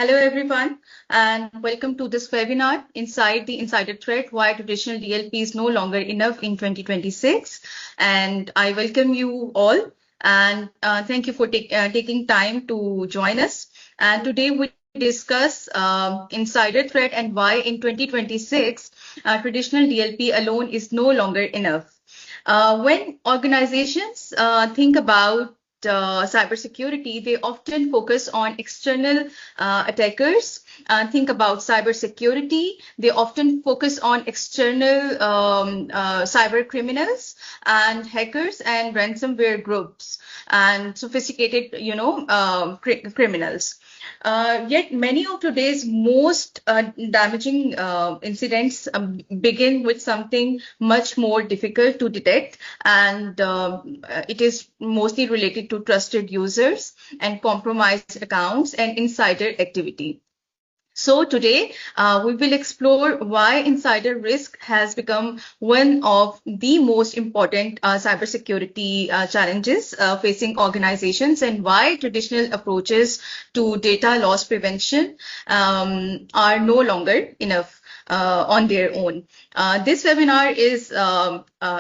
Hello, everyone, and welcome to this webinar, Inside the Insider Threat, Why Traditional DLP is No Longer Enough in 2026. And I welcome you all, and thank you for taking time to join us. And today we discuss insider threat and why in 2026, traditional DLP alone is no longer enough. When organizations think about cybersecurity, they often focus on external attackers. Think about cybersecurity. They often focus on external cyber criminals and hackers and ransomware groups and sophisticated, criminals. Yet many of today's most damaging incidents begin with something much more difficult to detect, and it is mostly related to trusted users and compromised accounts and insider activity. So today, we will explore why insider risk has become one of the most important cybersecurity challenges facing organizations, and why traditional approaches to data loss prevention are no longer enough on their own. This webinar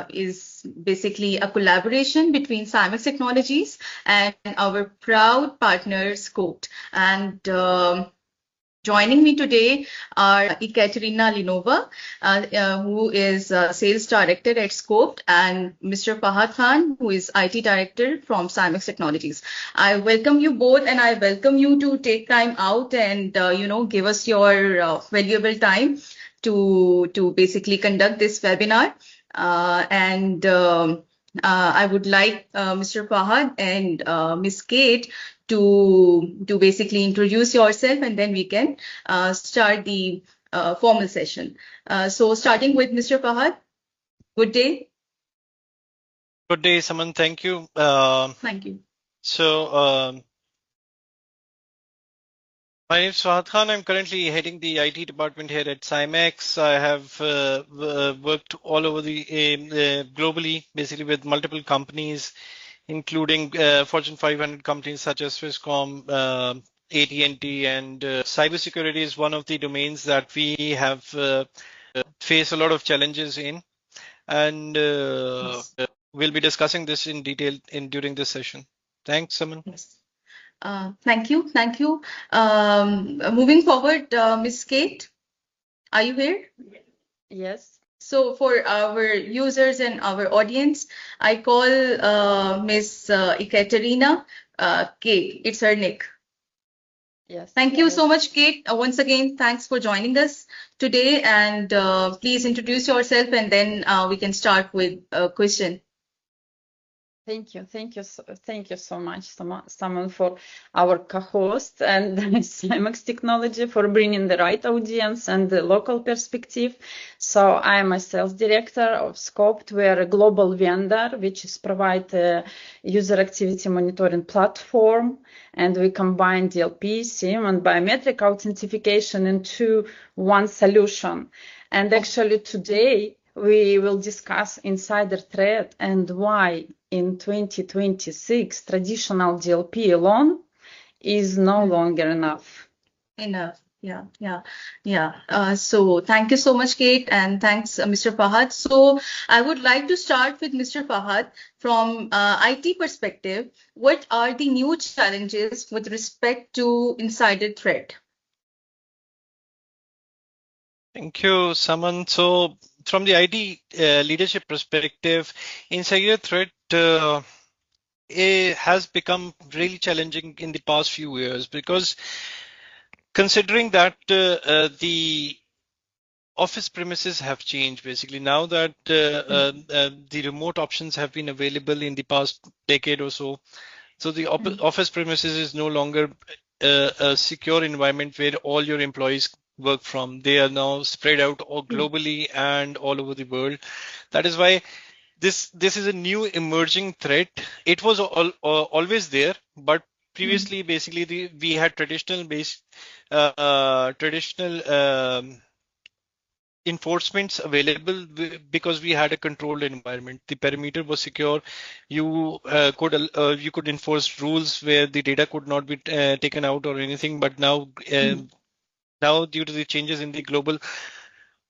is basically a collaboration between CyMax Technologies and our proud partner SCOPD. And joining me today are Ekaterina Linova, who is Sales Director at SCOPD, and Mr. Fahad Khan, who is IT Director from CyMax Technologies. I welcome you both, and I welcome you to take time out and give us your valuable time to basically conduct this webinar. I would like Mr. Fahad and Ms. Kate to basically introduce yourself, and then we can start the formal session. So starting with Mr. Fahad, good day. Good day, Saman. Thank you. Thank you. So my name is Fahad Khan. I'm currently heading the IT department here at CyMax. I have worked all over the globally, basically with multiple companies, including Fortune 500 companies such as Swisscom, AT&T, and cybersecurity is one of the domains that we have faced a lot of challenges in, and Yes. we'll be discussing this in detail during this session. Thanks, Saman. Yes. Thank you. Thank you. Moving forward, Ms. Kate, are you here? Yes. So for our users and our audience, I call Ms. Ekaterina Kate. It's her nick. Yes. Thank you so much, Kate. Once again, thanks for joining us today. And please introduce yourself, and then we can start with a question. Thank you so much, Saman, for our co-host, and CyMax Technology for bringing the right audience and the local perspective. So I am a sales director of SCOPD. We are a global vendor which is provide a user activity monitoring platform, and we combine DLP, SIEM, and biometric authentication into one solution. And actually today we will discuss insider threat and why in 2026 traditional DLP alone is no longer enough. Yeah. So thank you so much, Kate, and thanks, Mr. Fahad. So I would like to start with Mr. Fahad from IT perspective. What are the new challenges with respect to insider threat? Thank you, Saman. So from the IT leadership perspective, insider threat it has become really challenging in the past few years, because considering that the office premises have changed, basically now that the remote options have been available in the past decade or so. So the office premises is no longer a secure environment where all your employees work from. They are now spread out all globally and all over the world. That is why this is a new emerging threat. It was always there, but previously basically we had traditional enforcements available because we had a controlled environment. The perimeter was secure. You could enforce rules where the data could not be taken out or anything. But now, now due to the changes in the global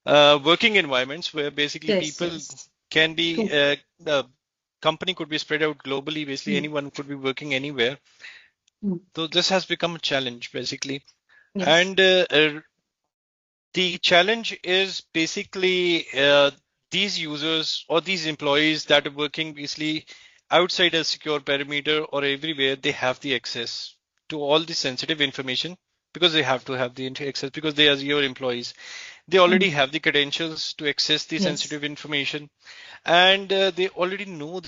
working environments, where basically Yes, people yes. can be True. the company could be spread out globally. Basically, anyone could be working anywhere. So this has become a challenge, basically. Yes. And the challenge is basically these users or these employees that are working basically outside a secure perimeter or everywhere, they have the access to all the sensitive information because they have to have the access because they are your employees. They already have the credentials to access the Yes. sensitive information, and they already know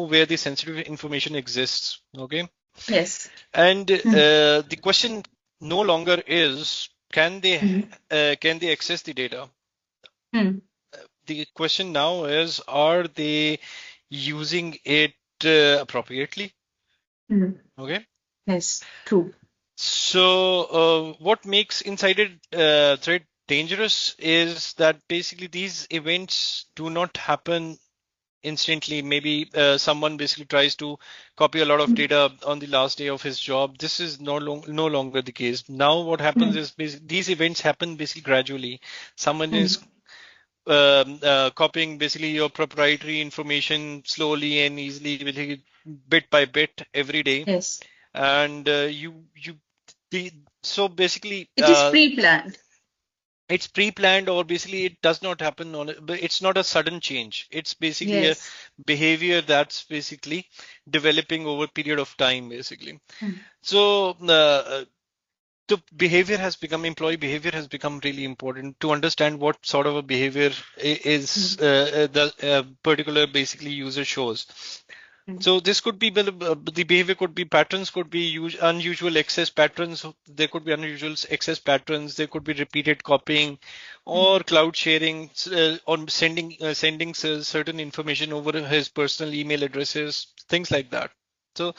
where the sensitive information exists. Okay, Yes. and the question no longer is can they access the data? The question now is, are they using it appropriately? Okay. Yes. True. So what makes insider threat dangerous is that basically these events do not happen instantly. Maybe someone basically tries to copy a lot of data on the last day of his job. This is no longer the case. Now what happens is these events happen basically gradually. Someone is copying basically your proprietary information slowly and easily, basically bit by bit every day, Yes. and the so basically It is pre-planned. it's pre-planned, or basically it does not happen but it's not a sudden change. It's basically a Yes. behavior that's basically developing over a period of time, basically. So the employee behavior has become really important to understand what sort of a behavior is the particular basically user shows. So this could be the behavior could be patterns, could be unusual access patterns. There could be unusual access patterns. There could be repeated copying, or cloud sharing, or sending certain information over his personal email addresses, things like that. So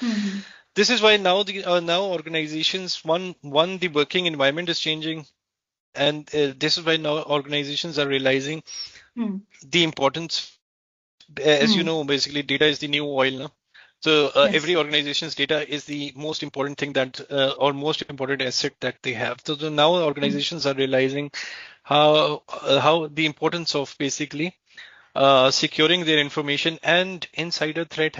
this is why now now organizations one the working environment is changing, and this is why now organizations are realizing the importance. As you know, basically data is the new oil now. So Yes. every organization's data is the most important thing that or most important asset that they have. So now organizations are realizing how the importance of basically securing their information, and insider threat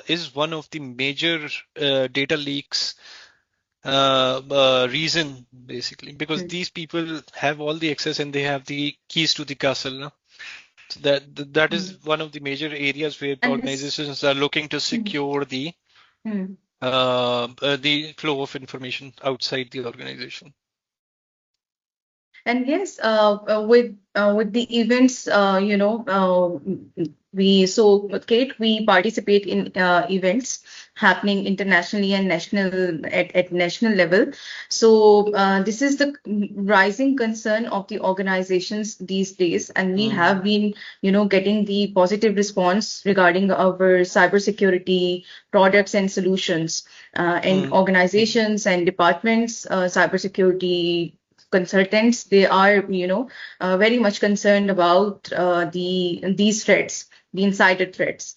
is one of the major data leaks reason, basically, because these people have all the access and they have the keys to the castle. No? So that is one of the major areas where And this. organizations are looking to secure the flow of information outside the organization. And yes, with the events, Kate, we participate in events happening internationally and national at national level. So this is the rising concern of the organizations these days, and we have been, getting the positive response regarding our cybersecurity products and solutions, and organizations and departments, cybersecurity consultants, they are very much concerned about these threats, the insider threats.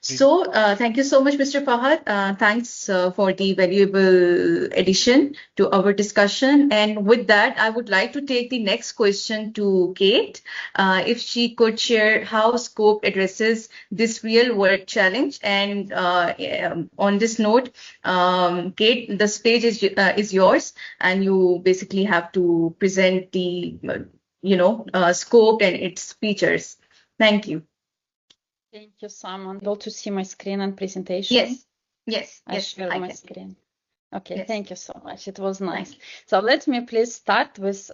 So thank you so much, Mr. Fahad. Thanks for the valuable addition to our discussion. And with that, I would like to take the next question to Kate, if she could share how SCOPE addresses this real world challenge. And on this note, Kate, the stage is yours, and you basically have to present the SCOPE and its features. Thank you. Thank you, Sam. Able to see my screen and presentation? Yes. I share my screen. Okay, Yes. Thank you so much. It was nice. So let me please start with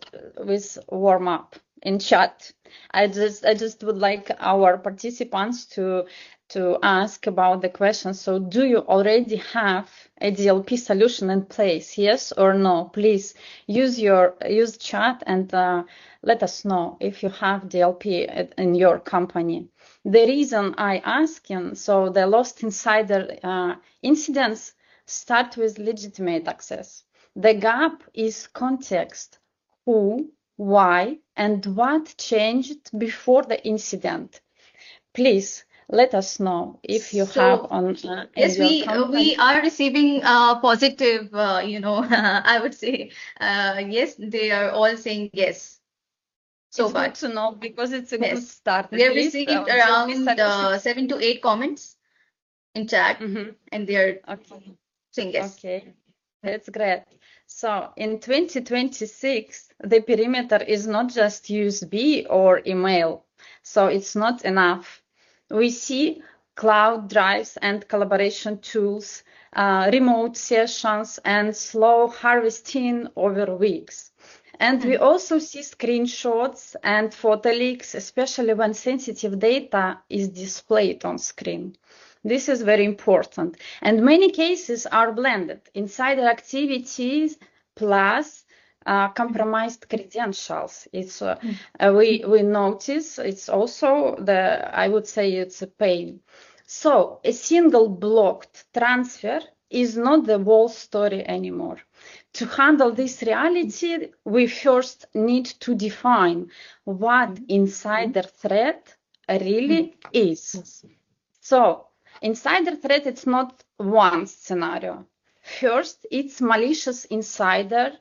warm up in chat. I just would like our participants to ask about the question. So do you already have a DLP solution in place? Yes or no? Please use chat and let us know if you have DLP in your company. The reason I asking, so the lost insider incidents start with legitimate access. The gap is context. who, why, and what changed before the incident. Please let us know if you have on Yes, in your company. we are receiving positive, I would say, yes, they are all saying yes so It's far. good to know because it's a good Yes. start. We have At least received DLP around solution. 7 to 8 comments in chat, and they are Okay. saying yes. Okay, that's great. So in 2026, the perimeter is not just USB or email, so it's not enough. We see cloud drives and collaboration tools, remote sessions, and slow harvesting over weeks. And we also see screenshots and photo leaks, especially when sensitive data is displayed on screen. This is very important. And many cases are blended. Insider activities plus compromised credentials. It's we notice it's also I would say it's a pain. So a single blocked transfer is not the whole story anymore. To handle this reality, we first need to define what insider threat really is. So insider threat, it's not one scenario. First, it's malicious insider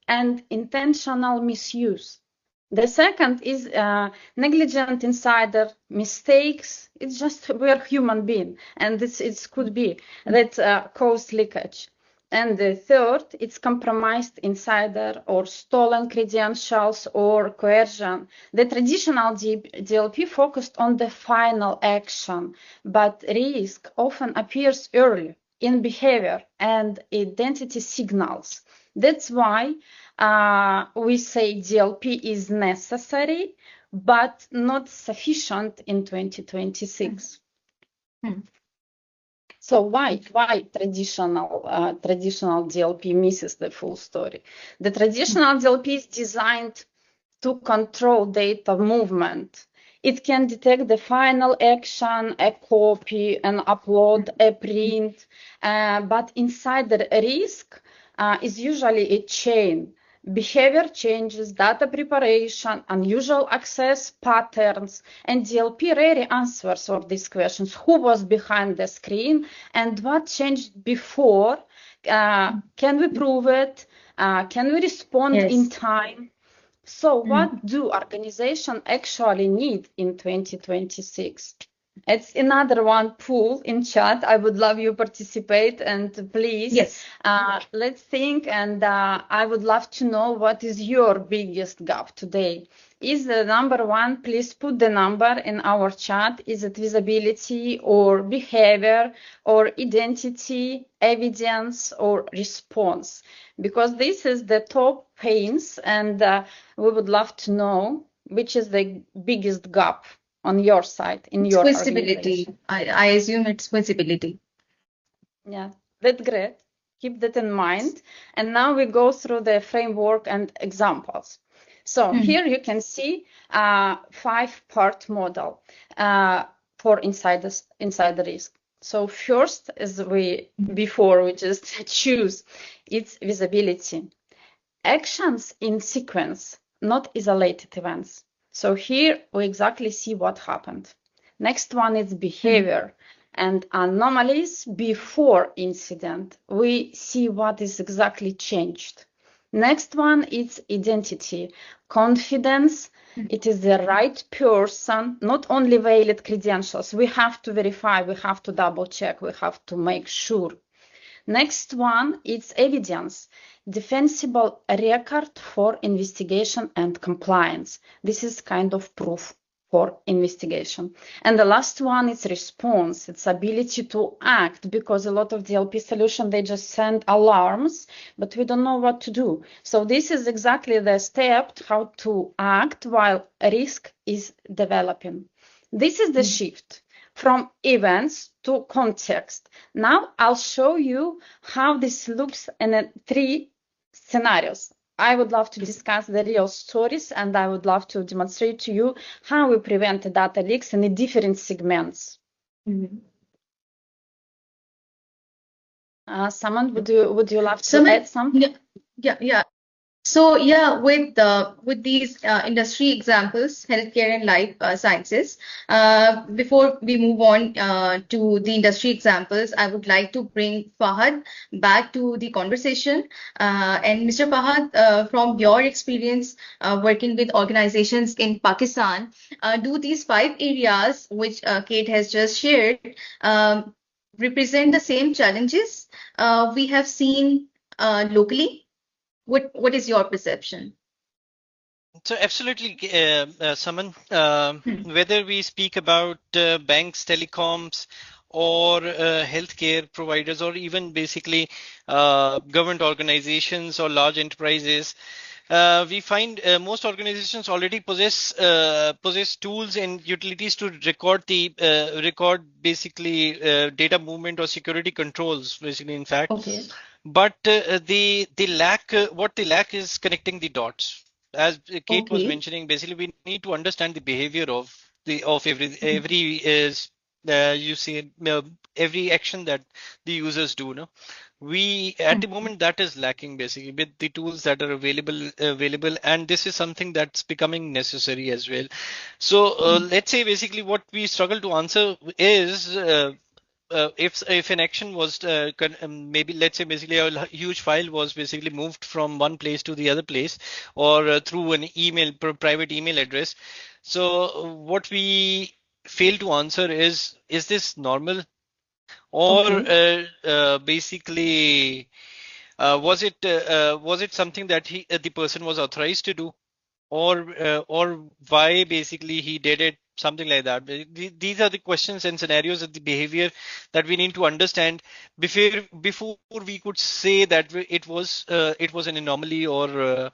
and intentional misuse. The second is negligent insider mistakes. It's just we're human being, and it could be that cause leakage. And the third, it's compromised insider or stolen credentials or coercion. The traditional DLP focused on the final action, but risk often appears early in behavior and identity signals. That's why we say DLP is necessary, but not sufficient in 2026. So why traditional DLP misses the full story? The traditional DLP is designed to control data movement. It can detect the final action, a copy, an upload, a print, but insider risk is usually a chain. Behavior changes, data preparation, unusual access patterns, and DLP rarely answers all these questions. Who was behind the screen and what changed before? Can we prove it? Can we respond in time? So what do organizations actually need in 2026? It's another one pool in chat. I would love you participate and please let's think, and I would love to know what is your biggest gap today. Is the number one, please put the number in our chat. Is it visibility or behavior or identity, evidence or response? Because this is the top pains, and we would love to know which is the biggest gap on your side, in your visibility. I assume it's visibility. Yeah, that's great. Keep that in mind. And now we go through the framework and examples. So here you can see a 5-part model for insider risk. So first, before we just choose, it's visibility. Actions in sequence, not isolated events. So here we exactly see what happened. Next one is behavior and anomalies before incident. We see what is exactly changed. Next one is identity, confidence. It is the right person, not only valid credentials. We have to verify, we have to double check, we have to make sure. Next one is evidence, defensible record for investigation and compliance. This is kind of proof for investigation. And the last one is response. It's ability to act, because a lot of DLP solutions, they just send alarms, but we don't know what to do. So this is exactly the step how to act while risk is developing. This is the shift from events to context. Now I'll show you how this looks in 3 scenarios. I would love to discuss the real stories, and I would love to demonstrate to you how we prevent data leaks in the different segments. Someone, would you love to add something? Yeah. So yeah, with these industry examples, healthcare and life sciences. Before we move on to the industry examples, I would like to bring Fahad back to the conversation. And Mr. Fahad, from your experience working with organizations in Pakistan, do these 5 areas which Kate has just shared represent the same challenges we have seen locally? What is your perception? So absolutely, Saman, Hmm. whether we speak about banks, telecoms, or healthcare providers, or even basically government organizations or large enterprises, we find most organizations already possess tools and utilities to record basically data movement or security controls, basically, in fact. Okay. But they lack what they lack is connecting the dots. As Kate was Okay. mentioning, basically we need to understand the behavior of every you see every action that the users do. No, we at the moment that is lacking basically with the tools that are available, and this is something that's becoming necessary as well. So let's say basically what we struggle to answer is. If an action was maybe let's say basically a huge file was basically moved from one place to the other place or through an email private email address, so what we fail to answer is this normal or Okay. basically was it something that the person was authorized to do or why basically he did it, something like that. These are the questions and scenarios of the behavior that we need to understand before we could say that it was an anomaly uh,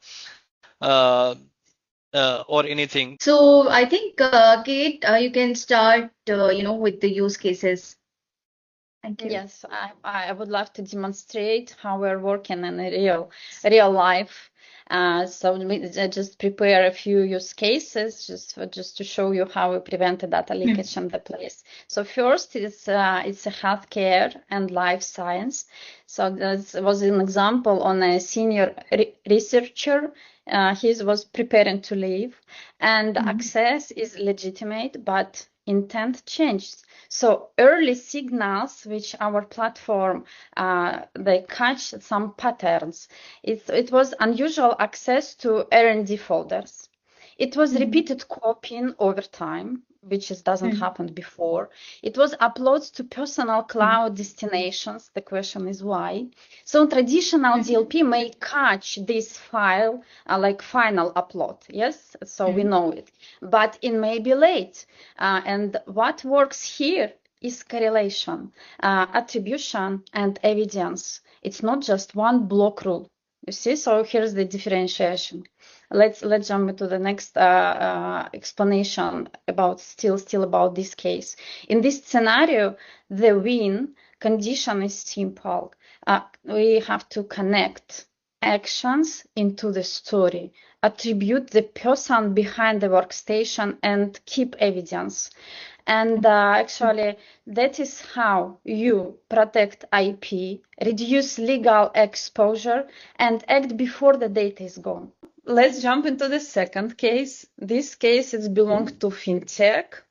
or anything. So I think, Kate, you can start, with the use cases. Thank you. Yes, I would love to demonstrate how we're working in a real life. So we just prepare a few use cases just to show you how we prevent a data leakage in the place. So first it's a healthcare and life science. So this was an example on a senior researcher. He was preparing to leave, and access is legitimate, but intent changed. So early signals, which our platform, they catch some patterns. It was unusual access to R&D folders. It was repeated copying over time, which doesn't happen before. It was uploads to personal cloud destinations. The question is why. So traditional DLP may catch this file like final upload. Yes, so we know it, but it may be late. And what works here is correlation, attribution, and evidence. It's not just one block rule. You see, so here's the differentiation. Let's jump into the next explanation about still about this case. In this scenario, the win condition is simple. We have to connect actions into the story, attribute the person behind the workstation, and keep evidence. And actually, that is how you protect IP, reduce legal exposure, and act before the data is gone. Let's jump into the second case. This case is belongs to fintech.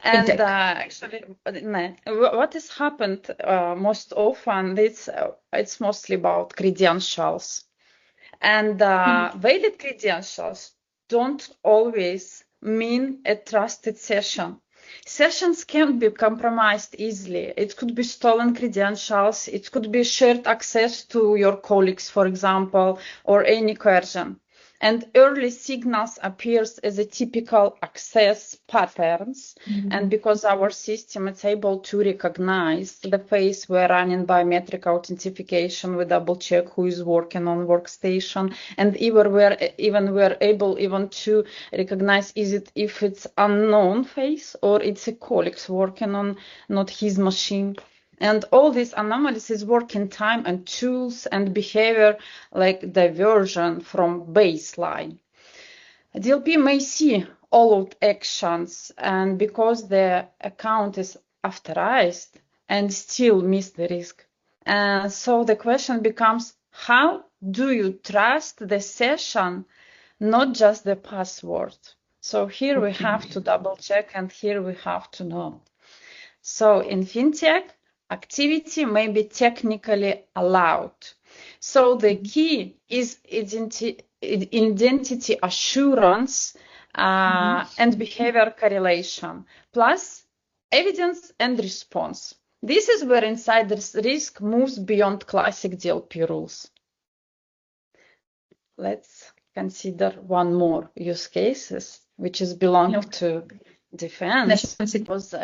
And actually, what has happened most often, it's mostly about credentials. And valid credentials don't always mean a trusted session. Sessions can be compromised easily. It could be stolen credentials. It could be shared access to your colleagues, for example, or any coercion. And early signals appears as a typical access patterns. And because our system is able to recognize the face, we're running biometric authentication. We double check who is working on workstation. And even we're able even to recognize if it's unknown face or it's a colleagues working on not his machine. And all these anomalies is working time and tools and behavior like diversion from baseline. DLP may see all of actions, and because the account is authorized and still miss the risk. So the question becomes, how do you trust the session, not just the password? So here we have to double check, and here we have to know. So in fintech, activity may be technically allowed. So the key is identity assurance and behavior correlation, plus evidence and response. This is where insider's risk moves beyond classic DLP rules. Let's consider one more use cases, which is belong to defense. Was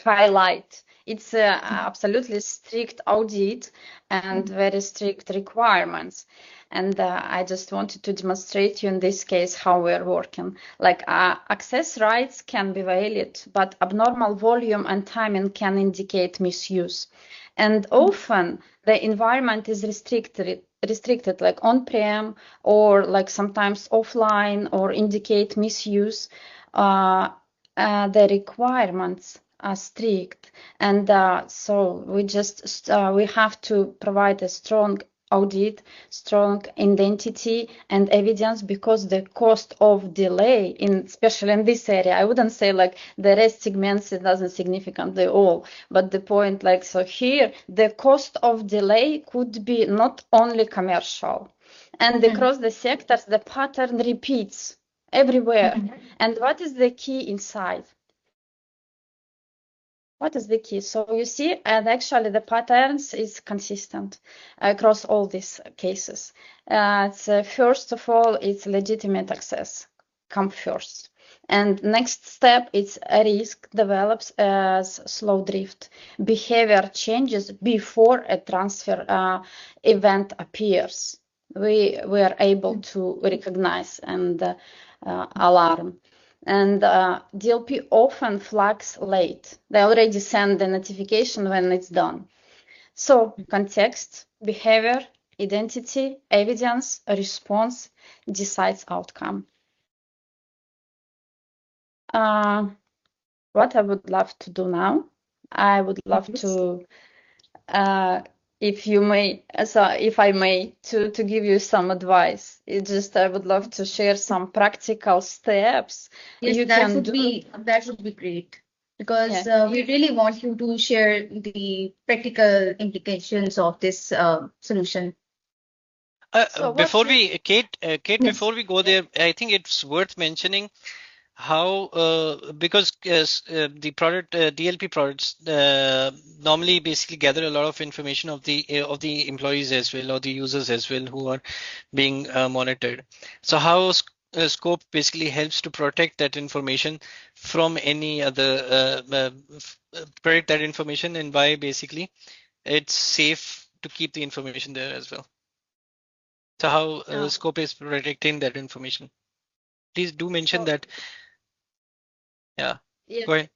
highlight. It's absolutely strict audit and very strict requirements. And I just wanted to demonstrate you in this case how we're working. Like access rights can be valid, but abnormal volume and timing can indicate misuse. And often the environment is restricted like on-prem or like sometimes offline or indicate misuse. The requirements are strict, and so we have to provide a strong audit, strong identity and evidence, because the cost of delay, especially in this area, I wouldn't say like the rest segments, it doesn't significantly all, but the point like, so here the cost of delay could be not only commercial, and across the sectors the pattern repeats everywhere. And what is the key inside? What is the key? So you see, and actually the patterns is consistent across all these cases. First of all, it's legitimate access, come first. And next step, it's a risk develops as slow drift. Behavior changes before a transfer event appears. We are able to recognize and alarm. And DLP often flags late. They already send the notification when it's done. So context, behavior, identity, evidence, response decides outcome. What I would love to do now, I would love to, if I may, to give you some advice. I would love to share some practical steps. Yes, that would be great, because we really want you to share the practical implications of this solution. Before we go there, I think it's worth mentioning how because the product DLP products normally basically gather a lot of information of the employees as well, or the users as well, who are being monitored. So how Scope basically helps to protect that information from any other protect that information, and why basically it's safe to keep the information there as well. So how Scope is protecting that information? Please do mention that. Yeah. Go ahead.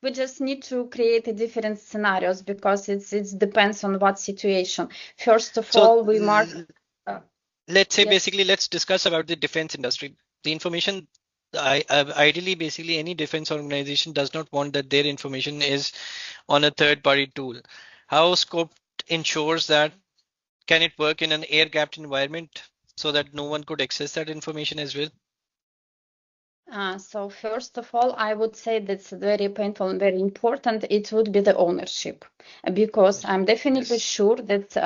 We just need to create different scenarios, because it depends on what situation. First of all, we mark. Let's say basically, let's discuss about the defense industry. The information, ideally, basically, any defense organization does not want that their information is on a third-party tool. How Scope ensures that? Can it work in an air-gapped environment so that no one could access that information as well? So first of all, I would say that's very painful and very important. It would be the ownership, because I'm definitely sure that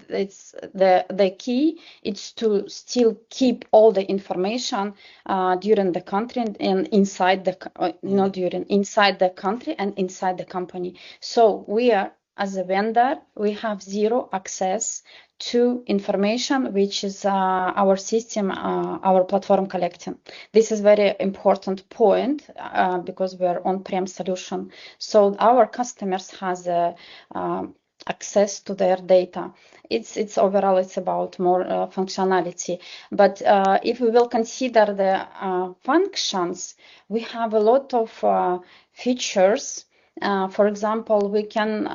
it's the key. It's to still keep all the information during the country and inside the inside the country and inside the company. So we are, as a vendor, we have zero access to information which is our system, our platform collecting. This is very important point because we are on-prem solution. So our customers has access to their data. It's overall, it's about more functionality. But if we will consider the functions, we have a lot of features. For example, we can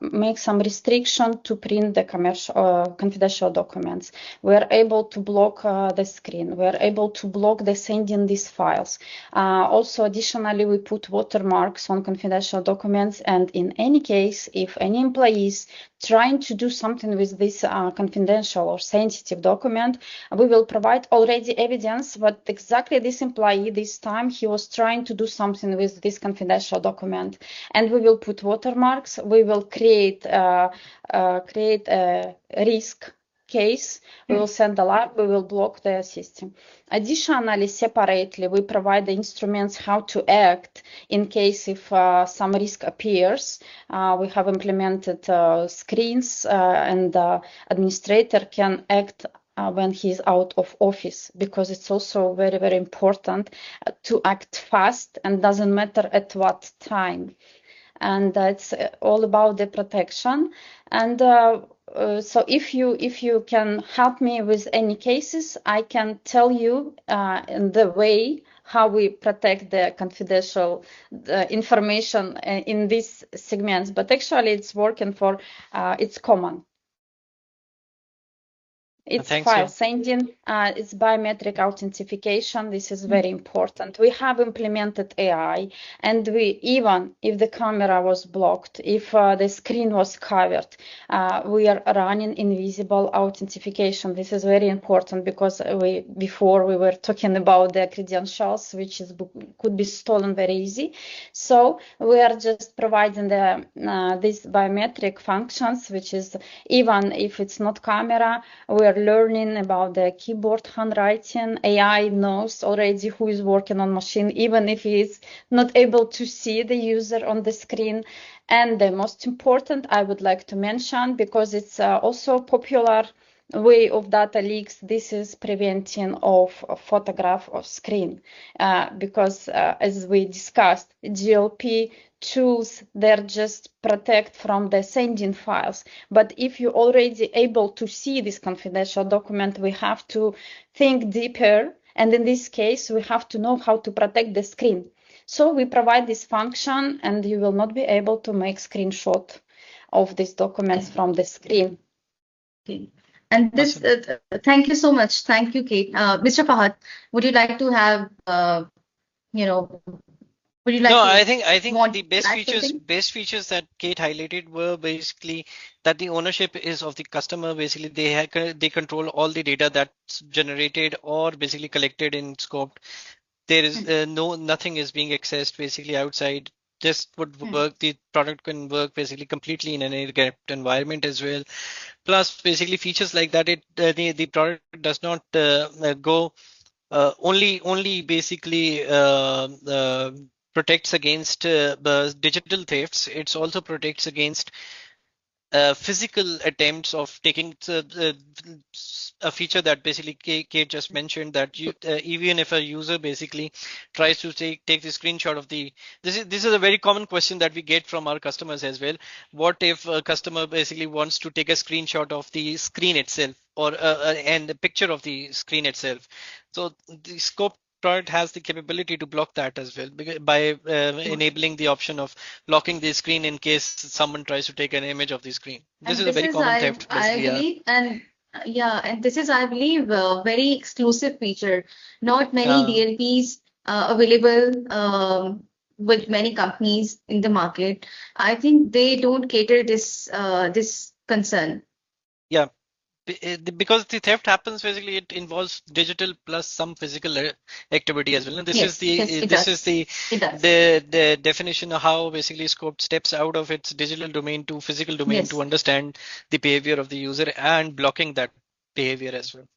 make some restriction to print the confidential documents. We're able to block the screen. We're able to block the sending these files. Also, additionally, we put watermarks on confidential documents. And in any case, if any employees trying to do something with this confidential or sensitive document, we will provide already evidence what exactly this employee this time he was trying to do something with this confidential document, and we will put watermarks. We will create a risk case. We will send alarm. We will block the system. Additionally, separately, we provide the instruments how to act in case if some risk appears. We have implemented screens, and the administrator can act when he's out of office, because it's also very, very important to act fast, and doesn't matter at what time. And it's all about the protection. And so if you can help me with any cases, I can tell you in the way how we protect the confidential information in these segments. But actually, it's working for it's common. It's file sending, it's biometric authentication. This is very important. We have implemented AI, and we, even if the camera was blocked, if the screen was covered, we are running invisible authentication. This is very important because before we were talking about the credentials, which could be stolen very easy. So we are just providing the these biometric functions, which is even if it's not camera, we are learning about the keyboard handwriting. AI knows already who is working on machine, even if he is not able to see the user on the screen. And the most important, I would like to mention, because it's also popular way of data leaks, this is preventing of a photograph of screen, because as we discussed, DLP tools, they're just protect from the sending files. But if you're already able to see this confidential document, we have to think deeper. And in this case, we have to know how to protect the screen. So we provide this function, and you will not be able to make screenshot of these documents from the screen. Okay. And this, thank you so much. Thank you, Kate. Mr. Fahad, would you like to have, would you like No, to I think the something? best features that Kate highlighted were basically that the ownership is of the customer. Basically, they control all the data that's generated or basically collected in scope. There is nothing is being accessed basically outside. This would work. The product can work basically completely in an air-gapped environment as well. Plus, basically features like that, the product does not go only basically protects against digital thefts. It also protects against physical attempts of taking a feature that basically Kate just mentioned, that you even if a user basically tries to take the screenshot of this is a very common question that we get from our customers as well. What if a customer basically wants to take a screenshot of the screen itself, or and the picture of the screen itself? So the scope product has the capability to block that as well by enabling the option of locking the screen in case someone tries to take an image of the screen. This is a very common theft, I believe, and this is, I believe, a very exclusive feature. Not many DLPs available with many companies in the market. I think they don't cater this concern. Yeah. Because the theft happens, basically it involves digital plus some physical activity as well. And this is the definition of how basically Scope steps out of its digital domain to physical domain to understand the behavior of the user and blocking that behavior as well.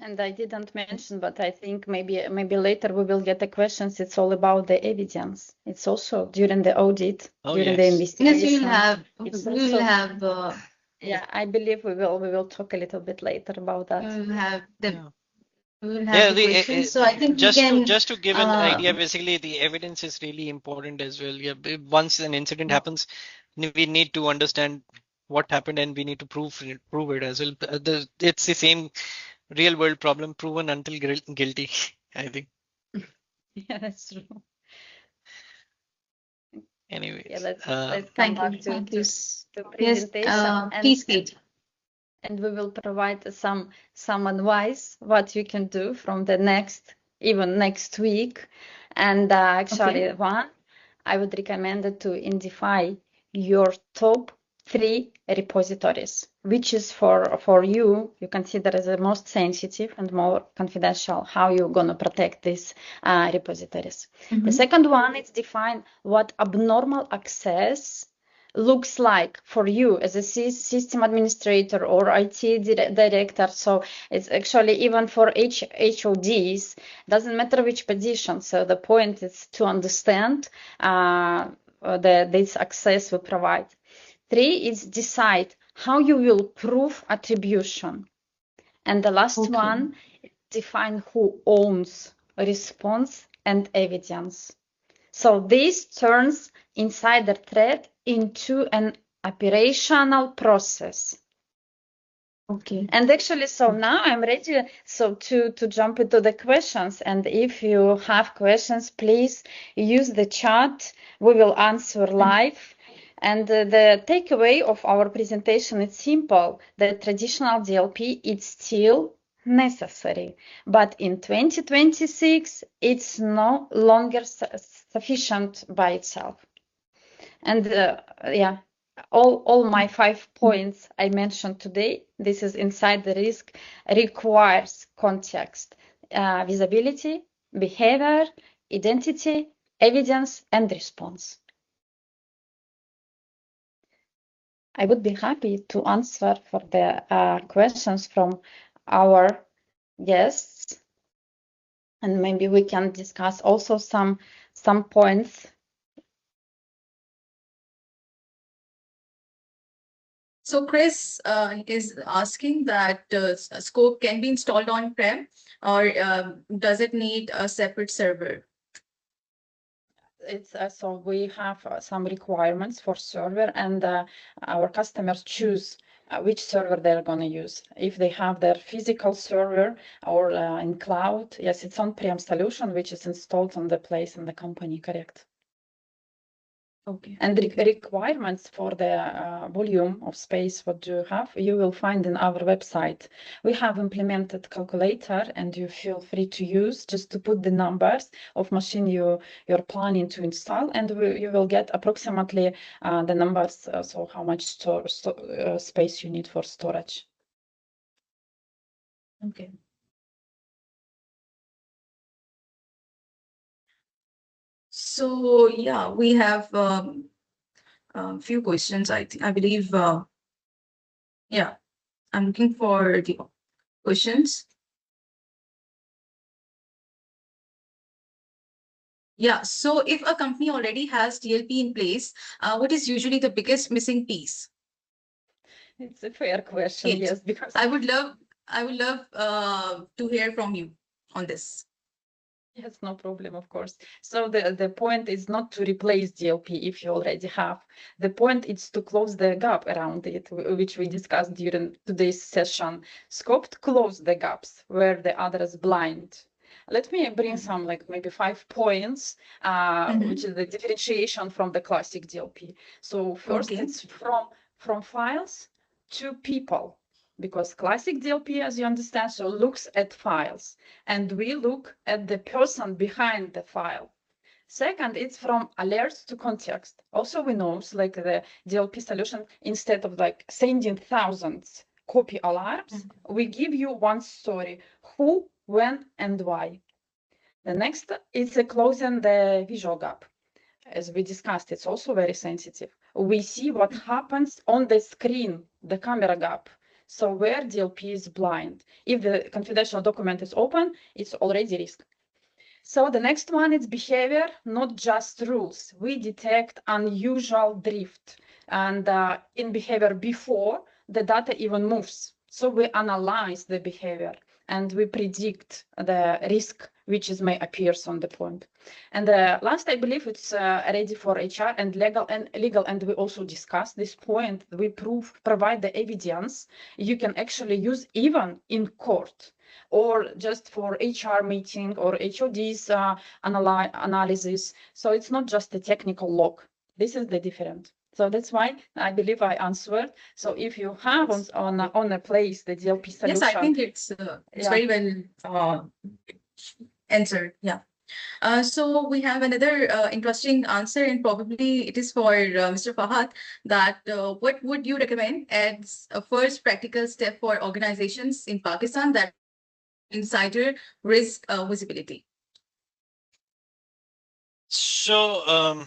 And I didn't mention, but I think maybe later we will get the questions. It's all about the evidence. It's also during the audit, during the investigation. Yes, we will have. Yeah, I believe we will talk a little bit later about that. We will have the questions. So I think just to give an idea, basically the evidence is really important as well. Yeah, once an incident happens, we need to understand what happened and we need to prove it as well. It's the same real world problem, proven until guilty, I think. Yeah, that's true. Anyway, let's come back to the presentation. Please, Kate. And we will provide some advice what you can do from the next week. And actually, one, I would recommend it to identify your top 3 repositories, which is for you consider as the most sensitive and more confidential, how you're going to protect these repositories. The second one is define what abnormal access looks like for you as a system administrator or IT director. So it's actually even for HODs, doesn't matter which position. So the point is to understand this access we provide. 3 is decide how you will prove attribution. And the last one, define who owns response and evidence. So this turns insider threat into an operational process. Okay. And actually, so now I'm ready to jump into the questions. And if you have questions, please use the chat. We will answer live. And the takeaway of our presentation is simple. The traditional DLP is still necessary, but in 2026, it's no longer sufficient by itself. And all my 5 points I mentioned today, this is inside the risk, requires context, visibility, behavior, identity, evidence, and response. I would be happy to answer for the questions from our guests, and maybe we can discuss also some points. So Chris is asking that Scope can be installed on-prem, or does it need a separate server? It's so we have some requirements for server, and our customers choose which server they're going to use. If they have their physical server or in cloud, yes, it's on-prem solution which is installed on the place in the company, correct? Okay. And the requirements for the volume of space what you have, you will find in our website. We have implemented calculator, and you feel free to use just to put the numbers of machine you're planning to install, and you will get approximately the numbers, so how much space you need for storage. Okay. So yeah, we have a few questions. I believe. Yeah, I'm looking for the questions. Yeah. So if a company already has DLP in place, what is usually the biggest missing piece? It's a fair question, yes, because I would love to hear from you on this. Yes, no problem, of course. So the point is not to replace DLP if you already have. The point is to close the gap around it, which we discussed during today's session. Scoped close the gaps where the others blind. Let me bring some like maybe 5 points, which is the differentiation from the classic DLP. So first, it's from files to people. Because classic DLP, as you understand, so looks at files, and we look at the person behind the file. Second, it's from alerts to context. Also, we know, like the DLP solution, instead of like sending thousands copy alarms, we give you one story: who, when, and why. The next is closing the visual gap. As we discussed, it's also very sensitive. We see what happens on the screen, the camera gap. So where DLP is blind. If the confidential document is open, it's already risk. So the next one is behavior, not just rules. We detect unusual drift and in behavior before the data even moves. So we analyze the behavior and we predict the risk which may appear on the point. And the last, I believe it's ready for HR and legal, and we also discussed this point. We provide the evidence you can actually use even in court or just for HR meeting or HOD's analysis. So it's not just a technical log. This is the difference. So that's why I believe I answered. So if you have on a place the DLP solution. Yes, I think it's very well answered. Yeah. So we have another interesting answer, and probably it is for Mr. Fahad, that what would you recommend as a first practical step for organizations in Pakistan that insider risk visibility? So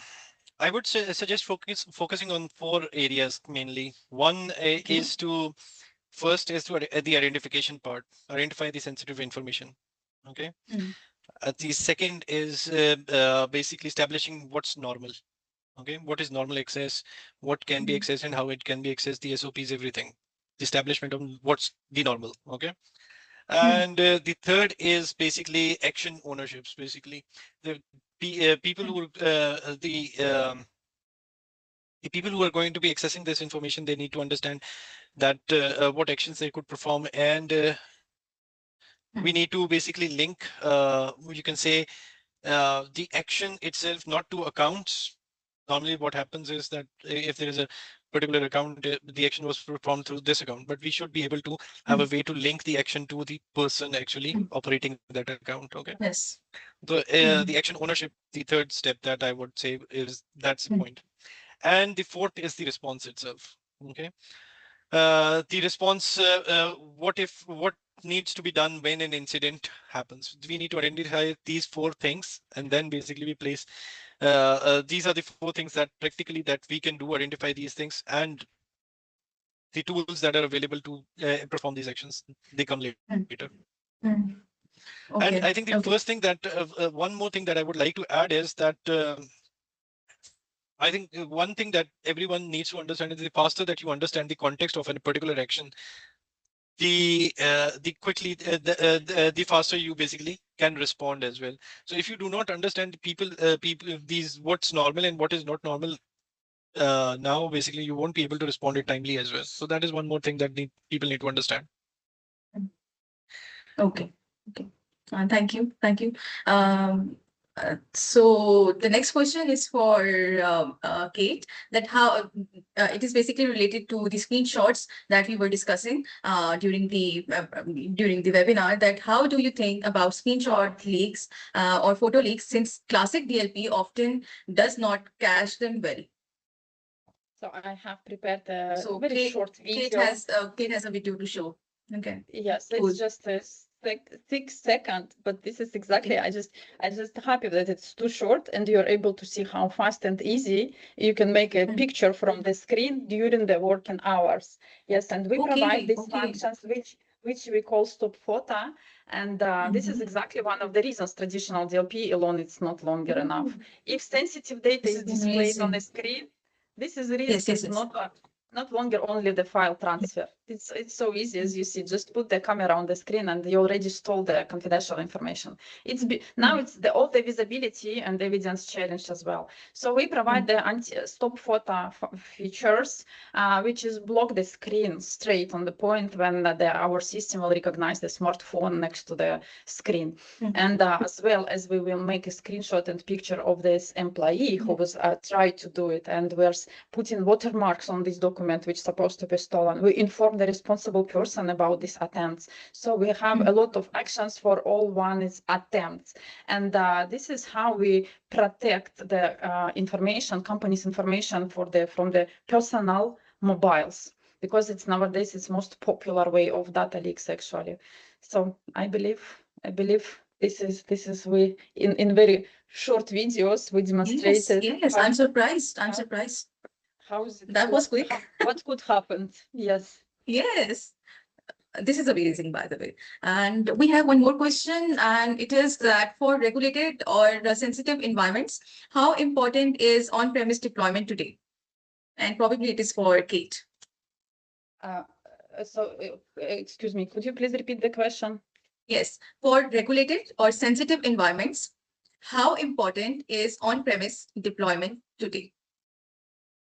I would suggest focusing on 4 areas mainly. One is to first is to the identification part, identify the sensitive information. Okay. The second is basically establishing what's normal. Okay, what is normal access, what can be accessed, and how it can be accessed. The SOPs, everything. The establishment of what's the normal. Okay. And the third is basically action ownerships. Basically, the people who the people who are going to be accessing this information, they need to understand that what actions they could perform, and we need to basically link. You can say the action itself, not to accounts. Normally, what happens is that if there is a particular account, the action was performed through this account, but we should be able to have a way to link the action to the person actually operating that account. Okay. Yes. The action ownership, the third step that I would say is that's the point. And the fourth is the response itself. Okay. The response, what needs to be done when an incident happens? We need to identify these 4 things, and then basically we place these are the 4 things that practically that we can do, identify these things, and the tools that are available to perform these actions, they come later. Okay. And I think the first thing that one more thing that I would like to add is that I think one thing that everyone needs to understand is the faster that you understand the context of a particular action, the faster you basically can respond as well. So if you do not understand people these what's normal and what is not normal, now basically you won't be able to respond it timely as well. So that is one more thing that people need to understand. Okay. Thank you. So the next question is for Kate, that how it is basically related to the screenshots that we were discussing during the webinar, that how do you think about screenshot leaks or photo leaks, since classic DLP often does not cache them well? So I have prepared a very short video. Kate has a video to show. Okay. Yes, cool. It's just a 6 seconds, but this is exactly, I just happy that it's too short and you're able to see how fast and easy you can make a picture from the screen during the working hours. Yes, and we provide these functions which we call stop photo, and this is exactly one of the reasons traditional DLP alone it's not longer enough. If sensitive data is displayed on the screen, this is risk. It's not longer only the file transfer. It's so easy, as you see. Just put the camera on the screen and you already stole the confidential information. Now it's all the visibility and evidence challenge as well. So we provide the stop photo features, which is block the screen straight on the point when our system will recognize the smartphone next to the screen. And as well as we will make a screenshot and picture of this employee who was tried to do it, and we're putting watermarks on this document which is supposed to be stolen. We inform the responsible person about these attempts. So we have a lot of actions for all one is attempts. And this is how we protect the information, company's information from the personal mobiles, because it's nowadays it's most popular way of data leaks actually. So I believe this is we in very short videos we demonstrated. Yes, I'm surprised. How is it? That was quick. What could happen? Yes. Yes. This is amazing, by the way. And we have one more question, and it is that for regulated or sensitive environments, how important is on-premise deployment today? And probably it is for Kate. Excuse me, could you please repeat the question? Yes, for regulated or sensitive environments, how important is on-premise deployment today?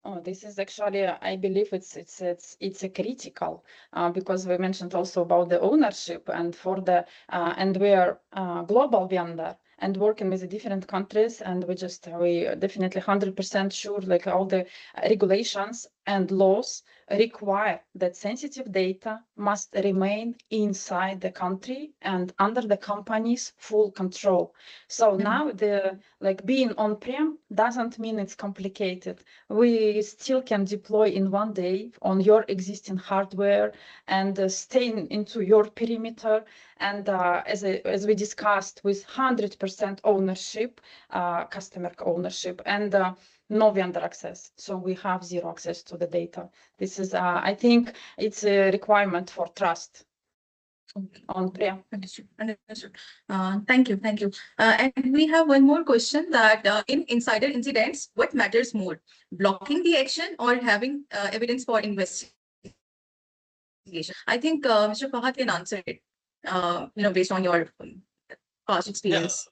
Oh, this is actually, I believe it's a critical because we mentioned also about the ownership, and for the and we are a global vendor and working with the different countries, and we definitely 100% sure like all the regulations and laws require that sensitive data must remain inside the country and under the company's full control. So now being on-prem doesn't mean it's complicated. We still can deploy in one day on your existing hardware and stay into your perimeter. And as we discussed, with 100% ownership, customer ownership, and no vendor access. So we have zero access to the data. This is, I think, it's a requirement for trust. On-prem. Understood. Understood. Thank you. Thank you. And we have one more question that in insider incidents, what matters more, blocking the action or having evidence for investigation? I think Mr. Fahad can answer it, based on your past experience.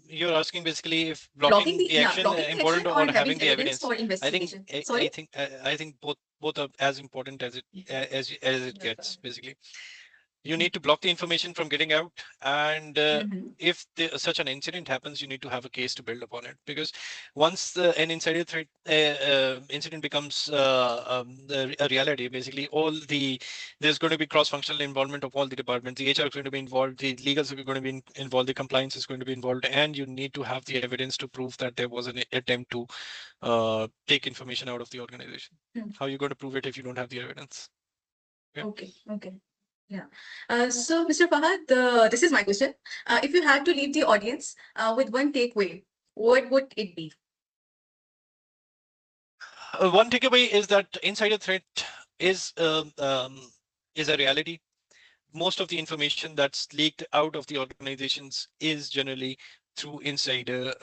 You're asking basically if blocking the action important or having the evidence for investigation. I think both are as important as it gets. Basically, you need to block the information from getting out, and if such an incident happens, you need to have a case to build upon it, because once an insider threat incident becomes a reality, basically there's going to be cross-functional involvement of all the departments. The HR is going to be involved, the legals are going to be involved, the compliance is going to be involved, and you need to have the evidence to prove that there was an attempt to take information out of the organization. How are you going to prove it if you don't have the evidence? Okay. Yeah. So, Mr. Fahad, this is my question. If you had to leave the audience with one takeaway, what would it be? One takeaway is that insider threat is a reality. Most of the information that's leaked out of the organizations is generally through insider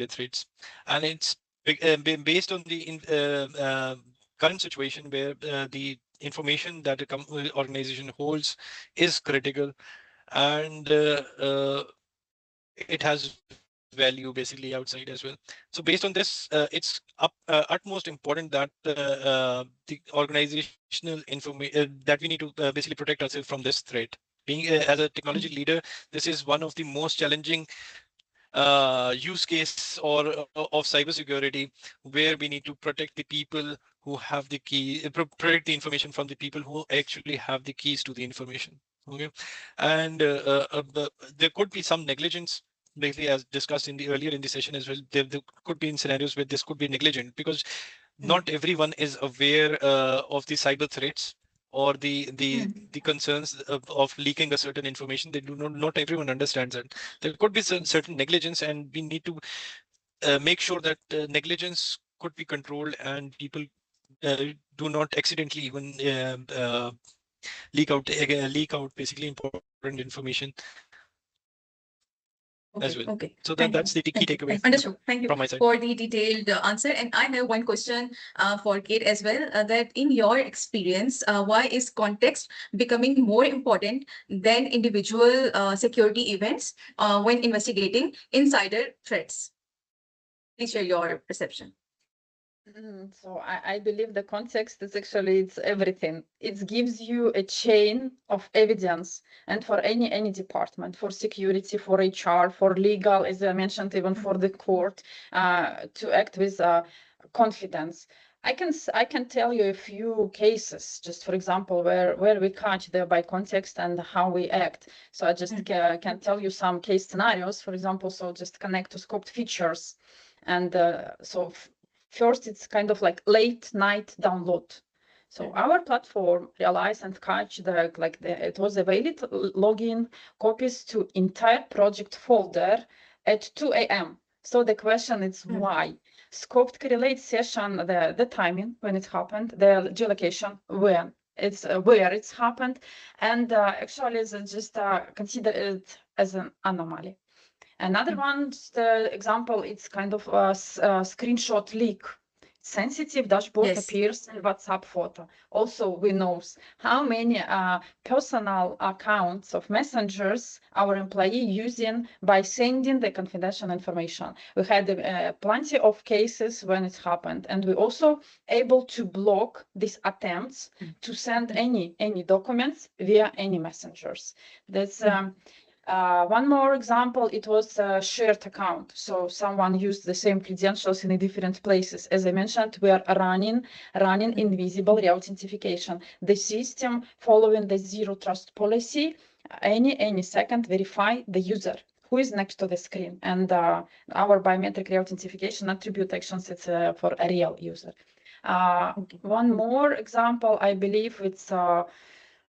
threats, and it's based on the current situation where the information that the organization holds is critical, and it has value basically outside as well. So based on this, it's utmost important that the organizational information that we need to basically protect ourselves from this threat. Being as a technology leader, this is one of the most challenging use case of cybersecurity, where we need to protect the people who have the key, protect the information from the people who actually have the keys to the information. Okay, and there could be some negligence, basically as discussed earlier in the session as well. There could be in scenarios where this could be negligent, because not everyone is aware of the cyber threats or the concerns of leaking a certain information. They do not everyone understands that. There could be certain negligence, and we need to make sure that negligence could be controlled and people do not accidentally even leak out basically important information as well. Okay. So that's the key takeaway. Understood. Thank you from my side for the detailed answer. And I have one question for Kate as well. That in your experience, why is context becoming more important than individual security events when investigating insider threats? Please share your perception. So I believe the context is actually, it's everything. It gives you a chain of evidence, and for any department, for security, for HR, for legal, as I mentioned, even for the court, to act with confidence. I can tell you a few cases, just for example, where we catch the by context and how we act. So I just can tell you some case scenarios, for example. So just connect to scoped features, and so. First, it's kind of like late night download. So our platform realized and catch it was a valid login copies to entire project folder at 2 a.m. So the question is why? Scoped correlate session, the timing when it happened, the geolocation when it's where it's happened, and actually it's just consider it as an anomaly. Another one, the example, it's kind of a screenshot leak. Sensitive dashboard appears in WhatsApp photo. Also, we know how many personal accounts of messengers our employee using by sending the confidential information. We had plenty of cases when it happened, and we also able to block these attempts to send any documents via any messengers. That's One more example, it was a shared account. So someone used the same credentials in different places. As I mentioned, we are running invisible re-authentication. The system following the zero trust policy, any second verify the user who is next to the screen. And our biometric re-authentication attribute actions, it's for a real user. One more example, I believe it's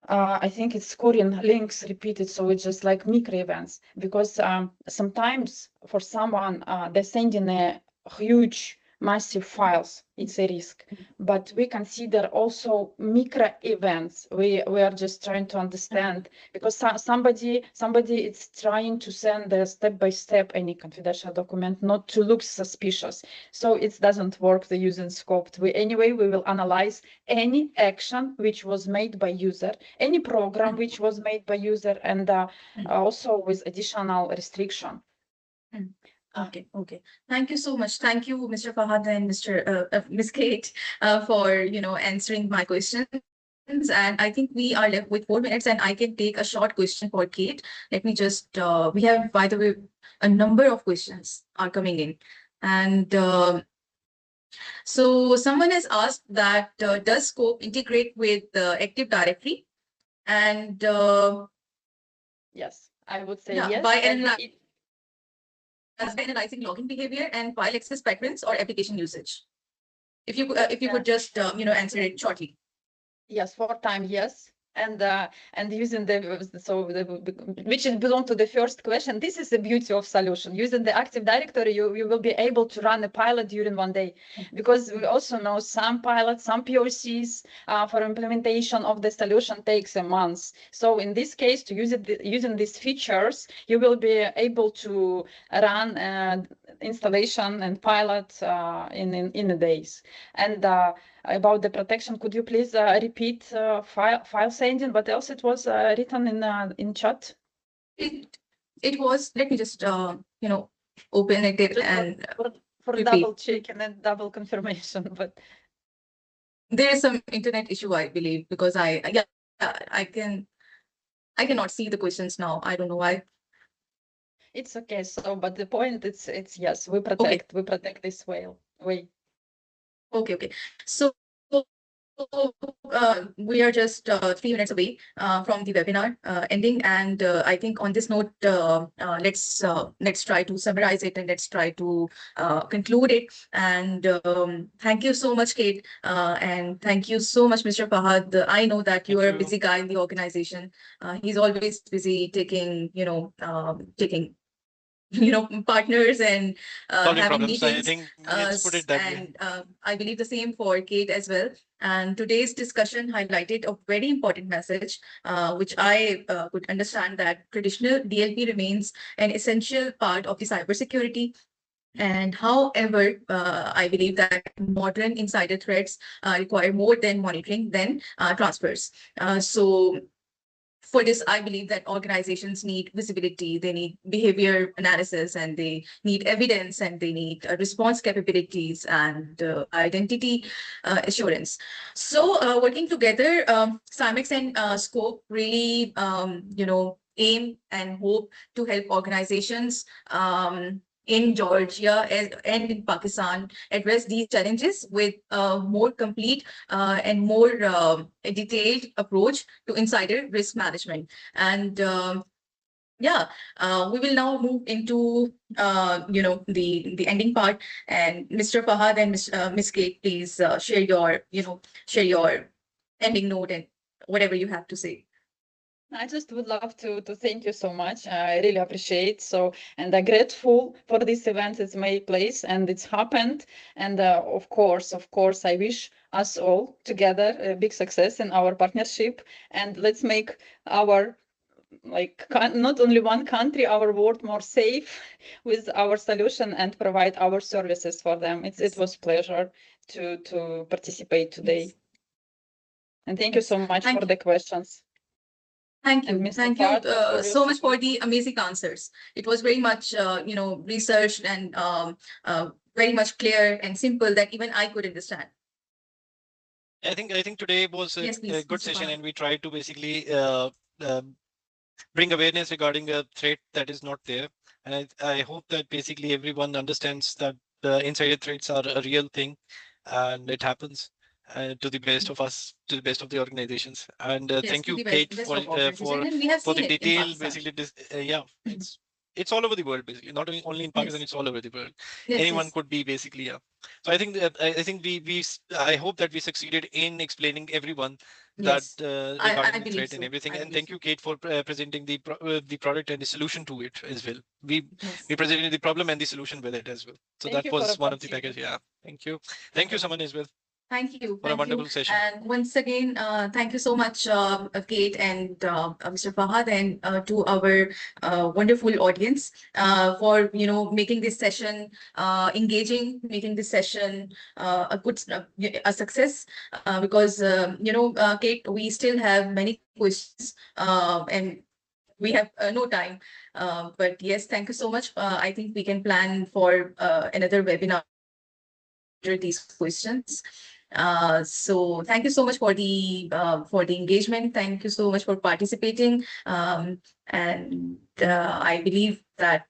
I think it's scoring links repeated, so it's just like micro events, because sometimes for someone they're sending a huge massive files, it's a risk, but we consider also micro events. We are just trying to understand, because somebody is trying to send a step-by-step any confidential document, not to look suspicious, so it doesn't work the using scoped. We will analyze any action which was made by user, any program which was made by user, and also with additional restriction. Okay. Thank you so much. Thank you, Mr. Fahad and Ms. Kate, for answering my questions. And I think we are left with 4 minutes, and I can take a short question for Kate. Let me just. We have, by the way, a number of questions are coming in, and so someone has asked that does Scope integrate with Active Directory, and yes, I would say yeah, yes. By analyzing login behavior and file access patterns or application usage. If you could just answer it shortly. Yes, 4 times yes. And using which belong to the first question. This is the beauty of solution. Using the Active Directory, you will be able to run a pilot during 1 day, because we also know some pilots, some POCs for implementation of the solution takes a month. So in this case, to use it using these features, you will be able to run installation and pilot in a days. And about the protection, could you please repeat file sending? What else it was written in chat? It was. Let me just open it Just and for double checking and double confirmation. But there is some internet issue, I believe, because I cannot see the questions now. I don't know why. It's okay. So, but the point it's yes, we protect this way. Okay. So we are just 3 minutes away from the webinar ending, and I think on this note, let's try to summarize it, and let's try to conclude it. And thank you so much, Kate, and thank you so much, Mr. Fahad. I know that you are a busy guy in the organization. He's always busy taking partners and having problems. meetings. I think let's put it that way. And I believe the same for Kate as well. And today's discussion highlighted a very important message, which I could understand, that traditional DLP remains an essential part of the cybersecurity. And however, I believe that modern insider threats require more than monitoring than transfers. So for this, I believe that organizations need visibility, they need behavior analysis, and they need evidence, and they need response capabilities and identity assurance. So working together, CyMax and Scope really, aim and hope to help organizations in Georgia and in Pakistan address these challenges with a more complete and more detailed approach to insider risk management. And we will now move into the ending part. And Mr. Fahad and Ms. Kate, please share your ending note and whatever you have to say. I just would love to thank you so much. I really appreciate and I'm grateful for this event that's made place and it's happened. And of course, I wish us all together a big success in our partnership. And let's make our not only one country, our world more safe with our solution and provide our services for them. It was a pleasure to participate today. Yes. And thank you so much for the questions. Thank you. Thank you so much for the amazing answers. It was very much, researched and very much clear and simple that even I could understand. I think today was a good session, and we tried to basically bring awareness regarding a threat that is not there. And I hope that basically everyone understands that the insider threats are a real thing, and it happens to the best of us, to the best of the organizations. And Yes, thank to you, the Kate, best for of organization, and we have for the seen it in detail. Pakistan. Basically, yeah, it's all over the world. Basically, not only in Pakistan, Yes. it's all over the world. Yes, Anyone yes. could be basically, yeah. So I think that I think I hope that we succeeded in explaining everyone that Yes. regarding I the believe threat and so. everything. I And believe thank so. you, Kate, for presenting the product and the solution to it as well. We Yes. presented the problem and the solution with it as well. So Thank that you for was one of the package. opportunity. Yeah. Thank you. Thank you, Saman, as well, Thank you. for a Thank you. wonderful session. And once again, thank you so much, Kate and Mr. Fahad, and to our wonderful audience for, making this session engaging, making this session a success. Because, Kate, we still have many questions, and we have no time. But yes, thank you so much. I think we can plan for another webinar these questions. So thank you so much for the engagement. Thank you so much for participating. And I believe that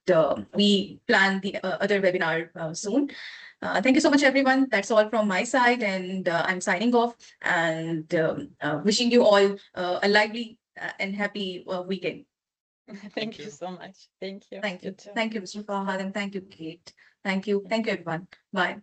we plan the other webinar soon. Thank you so much, everyone. That's all from my side, and I'm signing off and wishing you all a lively and happy weekend. Thank you so much. Thank you. Thank you. too. Thank you, Mr. Fahad, and thank you, Kate. Thank you. Thank you, everyone. Bye.